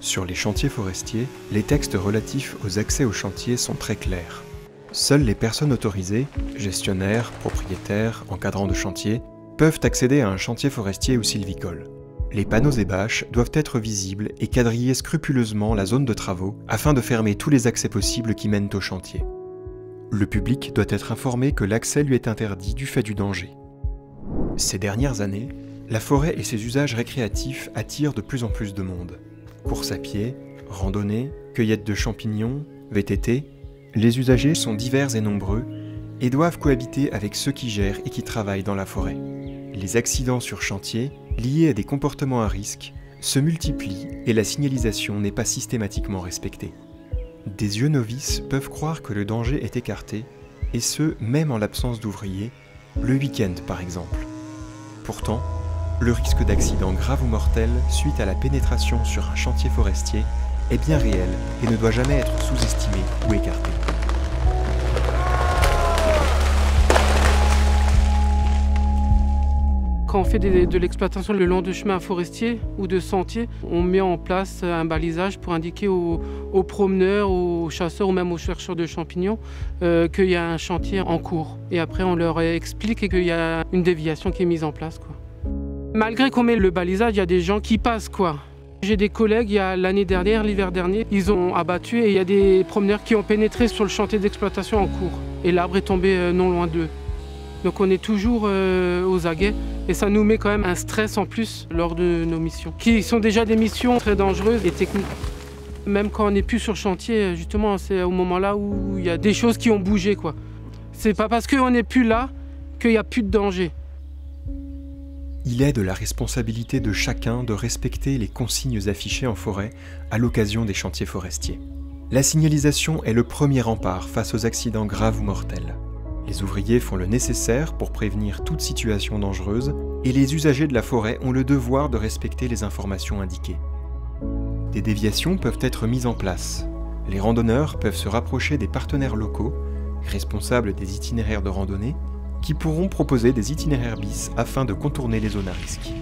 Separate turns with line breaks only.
Sur les chantiers forestiers, les textes relatifs aux accès aux chantiers sont très clairs. Seules les personnes autorisées, gestionnaires, propriétaires, encadrants de chantier, peuvent accéder à un chantier forestier ou sylvicole. Les panneaux et bâches doivent être visibles et quadriller scrupuleusement la zone de travaux afin de fermer tous les accès possibles qui mènent au chantier. Le public doit être informé que l'accès lui est interdit du fait du danger. Ces dernières années, la forêt et ses usages récréatifs attirent de plus en plus de monde. Course à pied, randonnée, cueillette de champignons, VTT, les usagers sont divers et nombreux et doivent cohabiter avec ceux qui gèrent et qui travaillent dans la forêt. Les accidents sur chantier, liés à des comportements à risque, se multiplient et la signalisation n'est pas systématiquement respectée. Des yeux novices peuvent croire que le danger est écarté, et ce, même en l'absence d'ouvriers, le week-end par exemple. Pourtant, le risque d'accident grave ou mortel suite à la pénétration sur un chantier forestier est bien réel et ne doit jamais être sous-estimé ou écarté.
Quand on fait de l'exploitation le long de chemins forestiers ou de sentiers, on met en place un balisage pour indiquer aux promeneurs, aux chasseurs ou même aux chercheurs de champignons qu'il y a un chantier en cours. Et après, on leur explique qu'il y a une déviation qui est mise en place, quoi. Malgré qu'on met le balisage, il y a des gens qui passent, quoi. J'ai des collègues, l'année dernière, l'hiver dernier, ils ont abattu et il y a des promeneurs qui ont pénétré sur le chantier d'exploitation en cours. Et l'arbre est tombé non loin d'eux. Donc on est toujours aux aguets et ça nous met quand même un stress en plus lors de nos missions, qui sont déjà des missions très dangereuses et techniques. Même quand on n'est plus sur chantier, justement, c'est au moment là où il y a des choses qui ont bougé, quoi. C'est pas parce qu'on n'est plus là qu'il n'y a plus de danger.
Il est de la responsabilité de chacun de respecter les consignes affichées en forêt à l'occasion des chantiers forestiers. La signalisation est le premier rempart face aux accidents graves ou mortels. Les ouvriers font le nécessaire pour prévenir toute situation dangereuse et les usagers de la forêt ont le devoir de respecter les informations indiquées. Des déviations peuvent être mises en place. Les randonneurs peuvent se rapprocher des partenaires locaux, responsables des itinéraires de randonnée, qui pourront proposer des itinéraires bis afin de contourner les zones à risque.